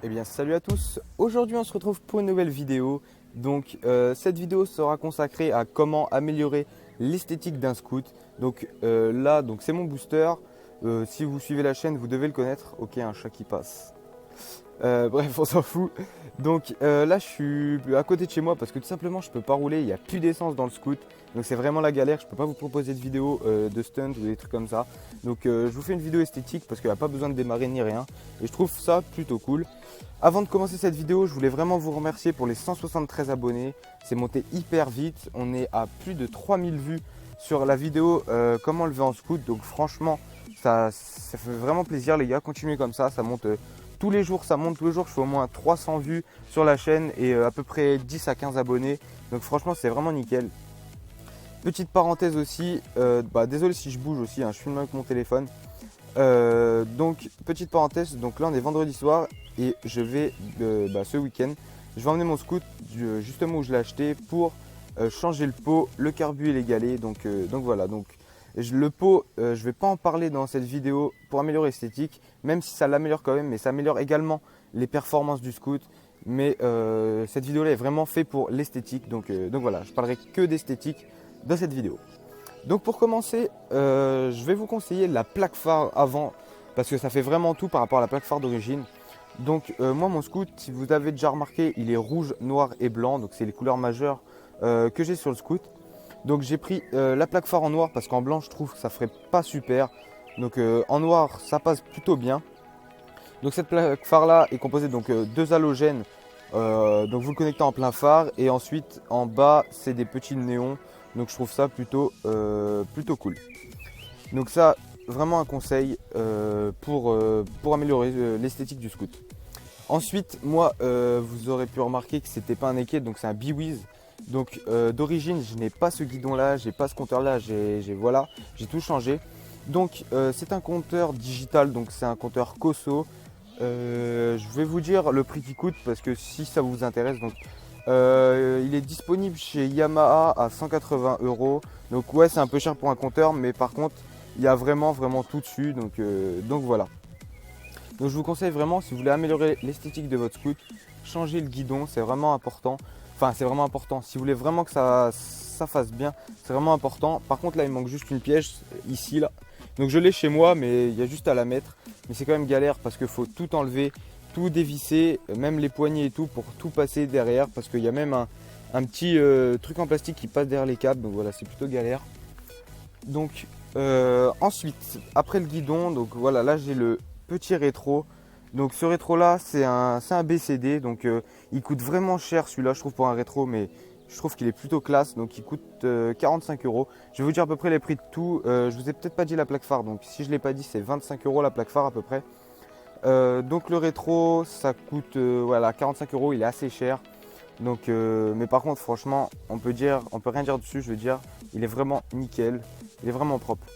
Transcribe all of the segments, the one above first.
Eh bien salut à tous, aujourd'hui on se retrouve pour une nouvelle vidéo. Donc cette vidéo sera consacrée à comment améliorer l'esthétique d'un scout. Donc là c'est mon booster. Si vous suivez la chaîne vous devez le connaître. Ok, un chat qui passe. Bref, on s'en fout. Donc là, je suis à côté de chez moi parce que tout simplement, je peux pas rouler. Il n'y a plus d'essence dans le scoot. Donc c'est vraiment la galère. Je peux pas vous proposer de vidéo de stunt ou des trucs comme ça. Donc je vous fais une vidéo esthétique parce qu'il n'y a pas besoin de démarrer ni rien. Et je trouve ça plutôt cool. Avant de commencer cette vidéo, je voulais vraiment vous remercier pour les 173 abonnés. C'est monté hyper vite. On est à plus de 3000 vues sur la vidéo comment lever en scoot. Donc franchement, ça fait vraiment plaisir les gars. Continuez comme ça monte. Tous les jours, ça monte tous les jours, je fais au moins 300 vues sur la chaîne et à peu près 10 à 15 abonnés. Donc franchement, c'est vraiment nickel. Petite parenthèse aussi, désolé si je bouge aussi, hein, je filme avec mon téléphone. Donc petite parenthèse, donc là on est vendredi soir et je vais ce week-end, je vais emmener mon scoot justement où je l'ai acheté pour changer le pot, le carbu et les galets. Donc voilà, le pot, je ne vais pas en parler dans cette vidéo pour améliorer l'esthétique, même si ça l'améliore quand même, mais ça améliore également les performances du scoot. Mais cette vidéo là est vraiment faite pour l'esthétique, donc voilà, je parlerai que d'esthétique dans cette vidéo. Donc pour commencer, je vais vous conseiller la plaque phare avant, parce que ça fait vraiment tout par rapport à la plaque phare d'origine. Donc moi mon scoot, si vous avez déjà remarqué, il est rouge, noir et blanc, donc c'est les couleurs majeures que j'ai sur le scoot. Donc j'ai pris la plaque phare en noir parce qu'en blanc je trouve que ça ferait pas super. Donc en noir ça passe plutôt bien. Donc cette plaque phare là est composée donc deux halogènes. Donc vous le connectez en plein phare et ensuite en bas c'est des petits néons. Donc je trouve ça plutôt cool. Donc ça vraiment un conseil pour améliorer l'esthétique du scoot. Ensuite moi vous aurez pu remarquer que c'était pas un naked, donc c'est un Biwiz. Donc d'origine je n'ai pas ce guidon là, j'ai pas ce compteur là, j'ai tout changé. Donc c'est un compteur digital, donc c'est un compteur Koso. Je vais vous dire le prix qui coûte parce que si ça vous intéresse. Donc il est disponible chez Yamaha à 180 €. Donc ouais, c'est un peu cher pour un compteur, mais par contre il y a vraiment tout dessus. Donc voilà. Donc je vous conseille vraiment, si vous voulez améliorer l'esthétique de votre scoot, changer le guidon, c'est vraiment important. Enfin c'est vraiment important. Si vous voulez vraiment que ça fasse bien, c'est vraiment important. Par contre là il manque juste une pièce ici là. Donc je l'ai chez moi, mais il y a juste à la mettre. Mais c'est quand même galère parce qu'il faut tout enlever, tout dévisser, même les poignées et tout pour tout passer derrière. Parce qu'il y a même un petit truc en plastique qui passe derrière les câbles. Donc voilà, c'est plutôt galère. Donc ensuite, après le guidon, donc voilà, là j'ai le petit rétro. Donc ce rétro là c'est un BCD, donc il coûte vraiment cher celui-là je trouve pour un rétro, mais je trouve qu'il est plutôt classe, donc il coûte 45 €. Je vais vous dire à peu près les prix de tout. Je vous ai peut-être pas dit la plaque phare, donc si je ne l'ai pas dit c'est 25 € la plaque phare à peu près. Donc le rétro ça coûte voilà 45 €, il est assez cher. Donc mais par contre franchement on peut rien dire dessus, je veux dire, il est vraiment nickel, il est vraiment propre.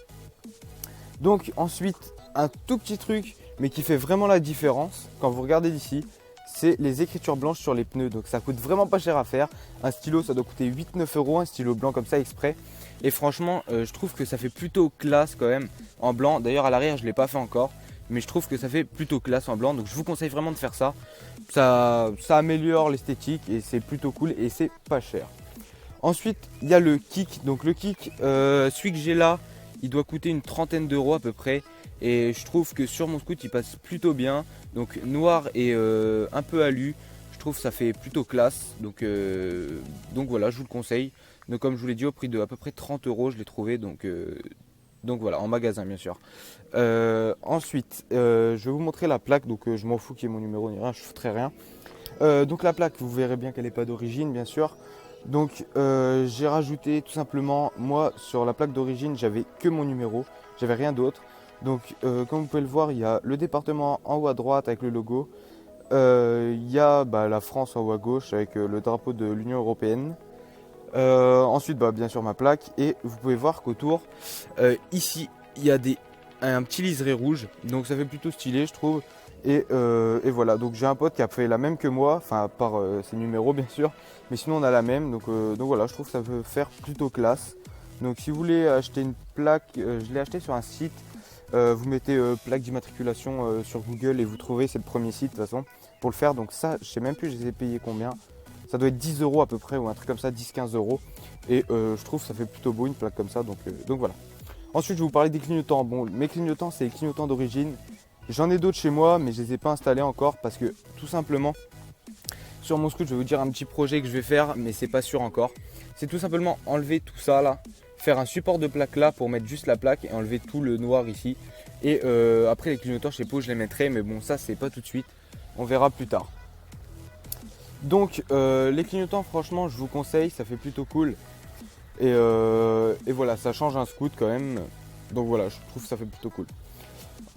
Donc ensuite un tout petit truc mais qui fait vraiment la différence quand vous regardez d'ici, c'est les écritures blanches sur les pneus. Donc ça coûte vraiment pas cher à faire. Un stylo ça doit coûter 8-9 €, un stylo blanc comme ça exprès. Et franchement je trouve que ça fait plutôt classe quand même en blanc. D'ailleurs à l'arrière je ne l'ai pas fait encore, mais je trouve que ça fait plutôt classe en blanc. Donc je vous conseille vraiment de faire ça. Ça améliore l'esthétique et c'est plutôt cool et c'est pas cher. Ensuite il y a le kick. Donc le kick, celui que j'ai là, il doit coûter une trentaine d'euros à peu près. Et je trouve que sur mon scoot il passe plutôt bien. Donc noir et un peu alu, je trouve que ça fait plutôt classe. Donc voilà, je vous le conseille. Donc comme je vous l'ai dit, au prix de à peu près 30 € je l'ai trouvé. Donc voilà, en magasin bien sûr. Ensuite je vais vous montrer la plaque. Donc je m'en fous qu'il y ait mon numéro ni rien, je ne foutrai rien. Donc la plaque, vous verrez bien qu'elle n'est pas d'origine bien sûr. Donc j'ai rajouté tout simplement, moi sur la plaque d'origine j'avais que mon numéro, j'avais rien d'autre. Donc comme vous pouvez le voir, il y a le département en haut à droite avec le logo. Il y a la France en haut à gauche avec le drapeau de l'Union Européenne. Ensuite bien sûr ma plaque. Et vous pouvez voir qu'autour, ici il y a un petit liseré rouge. Donc ça fait plutôt stylé je trouve. Et voilà, donc j'ai un pote qui a fait la même que moi, enfin par ses numéros bien sûr. Mais sinon on a la même, donc voilà, je trouve que ça peut faire plutôt classe. Donc si vous voulez acheter une plaque, je l'ai acheté sur un site Vous mettez plaque d'immatriculation sur Google et vous trouvez, c'est le premier site de toute façon pour le faire. Donc ça, je sais même plus, je les ai payés combien. Ça doit être 10 € à peu près ou un truc comme ça, 10-15 €. Et je trouve que ça fait plutôt beau une plaque comme ça, donc voilà. Ensuite, je vais vous parler des clignotants. Bon, mes clignotants, c'est les clignotants d'origine. J'en ai d'autres chez moi, mais je ne les ai pas installés encore parce que tout simplement, sur mon scoot, je vais vous dire un petit projet que je vais faire, mais c'est pas sûr encore. C'est tout simplement enlever tout ça là, faire un support de plaque là pour mettre juste la plaque et enlever tout le noir ici. Et après les clignotants, je sais pas où je les mettrai, mais bon, ça c'est pas tout de suite. On verra plus tard. Donc les clignotants, franchement, je vous conseille, ça fait plutôt cool. Et voilà, ça change un scoot quand même. Donc voilà, je trouve que ça fait plutôt cool.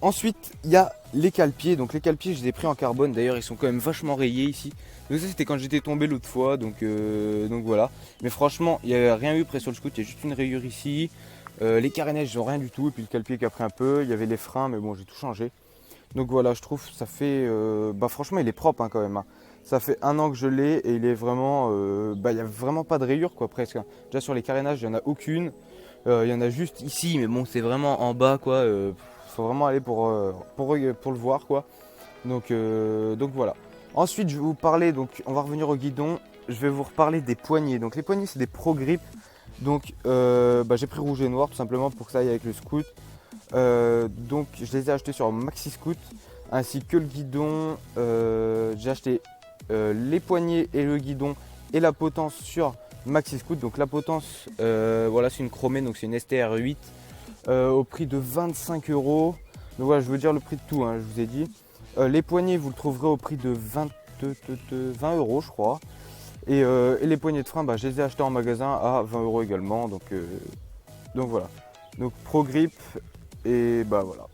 Ensuite, il y a les cale-pieds. Donc les cale-pieds, je les ai pris en carbone. D'ailleurs, ils sont quand même vachement rayés ici. Donc ça, c'était quand j'étais tombé l'autre fois. Donc voilà. Mais franchement, il n'y a rien eu près sur le scoot. Il y a juste une rayure ici. Les carénages, ils n'ont rien du tout. Et puis le cale-pied qui a pris un peu. Il y avait les freins, mais bon, j'ai tout changé. Donc voilà, je trouve que ça fait... franchement, il est propre hein, quand même. Hein. Ça fait 1 an que je l'ai et il est vraiment... il n'y a vraiment pas de rayure quoi presque. Hein. Déjà sur les carénages, il n'y en a aucune. Il y en a juste ici, mais bon, c'est vraiment en bas quoi. Faut vraiment aller pour le voir quoi. Donc voilà. Ensuite je vais vous parler, donc on va revenir au guidon. Je vais vous reparler des poignées. Donc les poignées c'est des Pro Grip. Donc j'ai pris rouge et noir tout simplement pour que ça aille avec le scoot. Donc je les ai achetés sur Maxi Scoot ainsi que le guidon. J'ai acheté les poignées et le guidon et la potence sur Maxi Scoot. Donc la potence voilà, c'est une chromée, donc c'est une STR8 au prix de 25 €. Donc voilà, je veux dire le prix de tout, hein, je vous ai dit. Les poignées, vous le trouverez au prix de 20 € je crois. Et les poignées de frein, je les ai achetés en magasin à 20 € également. Donc voilà. Donc Pro Grip et voilà.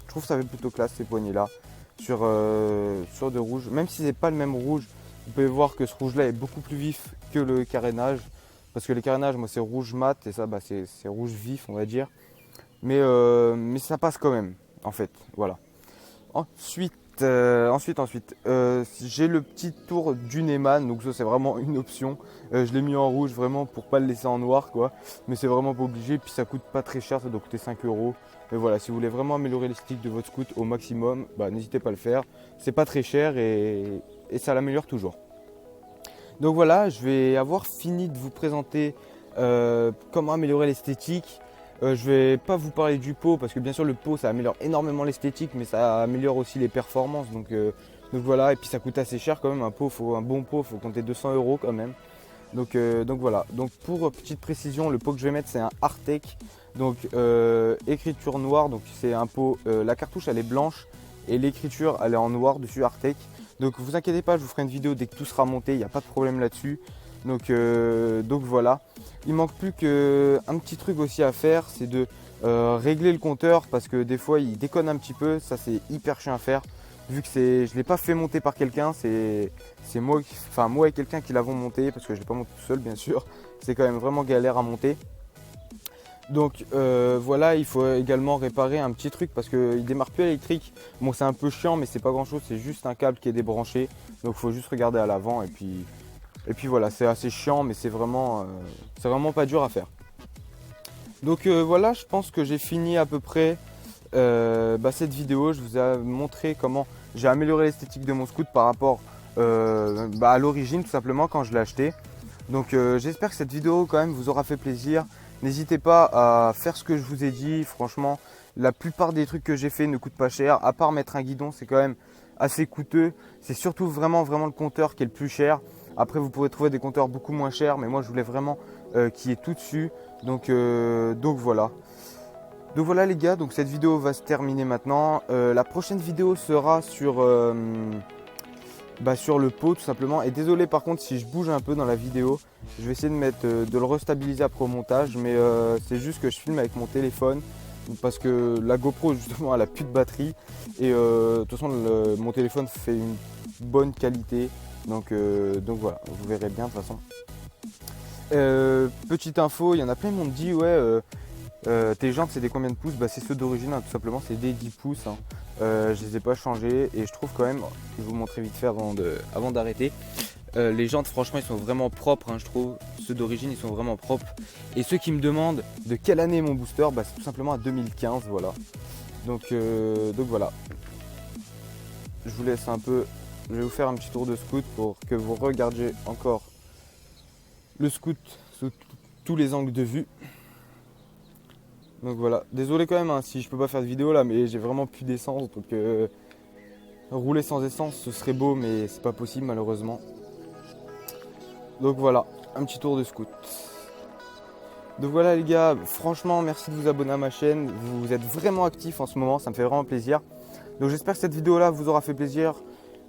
Je trouve que ça fait plutôt classe ces poignées là sur de rouge. Même si c'est pas le même rouge, vous pouvez voir que ce rouge là est beaucoup plus vif que le carénage. Parce que les carénages, moi c'est rouge mat et ça c'est rouge vif on va dire. Mais ça passe quand même en fait, voilà. Ensuite, j'ai le petit tour du Neyman, donc ça c'est vraiment une option. Je l'ai mis en rouge vraiment pour pas le laisser en noir quoi. Mais c'est vraiment pas obligé, puis ça coûte pas très cher, ça doit coûter 5 €. Mais voilà, si vous voulez vraiment améliorer l'esthétique de votre scoot au maximum, n'hésitez pas à le faire. C'est pas très cher et ça l'améliore toujours. Donc voilà, je vais avoir fini de vous présenter comment améliorer l'esthétique. Je vais pas vous parler du pot parce que bien sûr le pot ça améliore énormément l'esthétique mais ça améliore aussi les performances donc voilà, et puis ça coûte assez cher quand même un bon pot, faut compter 200 € quand même. Donc voilà, donc pour petite précision, le pot que je vais mettre c'est un Artec, donc écriture noire, donc c'est un pot, la cartouche elle est blanche et l'écriture elle est en noir dessus Artec. Donc vous inquiétez pas, je vous ferai une vidéo dès que tout sera monté, il n'y a pas de problème là-dessus. Donc voilà. Il manque plus qu'un petit truc aussi à faire, c'est de régler le compteur parce que des fois il déconne un petit peu, ça c'est hyper chiant à faire. Vu que je ne l'ai pas fait monter par quelqu'un, c'est moi et quelqu'un qui l'avons monté parce que je ne l'ai pas monté tout seul bien sûr. C'est quand même vraiment galère à monter. Donc voilà, il faut également réparer un petit truc parce qu'il démarre plus électrique. Bon c'est un peu chiant mais c'est pas grand chose, c'est juste un câble qui est débranché. Donc il faut juste regarder à l'avant et puis voilà, c'est assez chiant mais c'est vraiment pas dur à faire. Donc voilà, je pense que j'ai fini à peu près cette vidéo. Je vous ai montré comment j'ai amélioré l'esthétique de mon scoot par rapport à l'origine tout simplement quand je l'ai acheté. Donc j'espère que cette vidéo quand même vous aura fait plaisir. N'hésitez pas à faire ce que je vous ai dit. Franchement, la plupart des trucs que j'ai fait ne coûtent pas cher. À part mettre un guidon, c'est quand même assez coûteux. C'est surtout vraiment le compteur qui est le plus cher. Après, vous pourrez trouver des compteurs beaucoup moins chers. Mais moi, je voulais vraiment qu'il y ait tout dessus. Donc voilà. Donc voilà les gars, donc cette vidéo va se terminer maintenant. La prochaine vidéo sera sur le pot tout simplement. Et désolé par contre si je bouge un peu dans la vidéo, je vais essayer de le restabiliser après au montage, mais c'est juste que je filme avec mon téléphone parce que la GoPro justement elle a plus de batterie et de toute façon mon téléphone fait une bonne qualité, donc voilà, vous verrez bien de toute façon. Petite info, il y en a plein qui m'ont dit ouais tes jantes c'est des combien de pouces, c'est ceux d'origine hein, tout simplement, c'est des 10 pouces hein. Je les ai pas changés et je trouve quand même, je vais vous montrer vite fait avant d'arrêter, les jantes franchement ils sont vraiment propres hein, je trouve, ceux d'origine ils sont vraiment propres. Et ceux qui me demandent de quelle année est mon booster, c'est tout simplement à 2015, voilà. Donc voilà, je vous laisse un peu, je vais vous faire un petit tour de scoot pour que vous regardiez encore le scoot sous tous les angles de vue. Donc voilà, désolé quand même si je peux pas faire de vidéo là, mais j'ai vraiment plus d'essence, donc rouler sans essence ce serait beau, mais c'est pas possible malheureusement. Donc voilà, un petit tour de scoot. Donc voilà les gars, franchement merci de vous abonner à ma chaîne, vous êtes vraiment actifs en ce moment, ça me fait vraiment plaisir. Donc j'espère que cette vidéo là vous aura fait plaisir.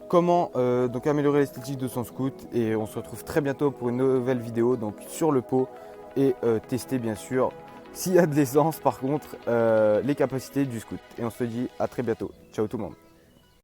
Comment donc améliorer l'esthétique de son scoot, et on se retrouve très bientôt pour une nouvelle vidéo donc sur le pot et tester bien sûr s'il y a de l'essence par contre les capacités du scoot. Et on se dit à très bientôt. Ciao tout le monde.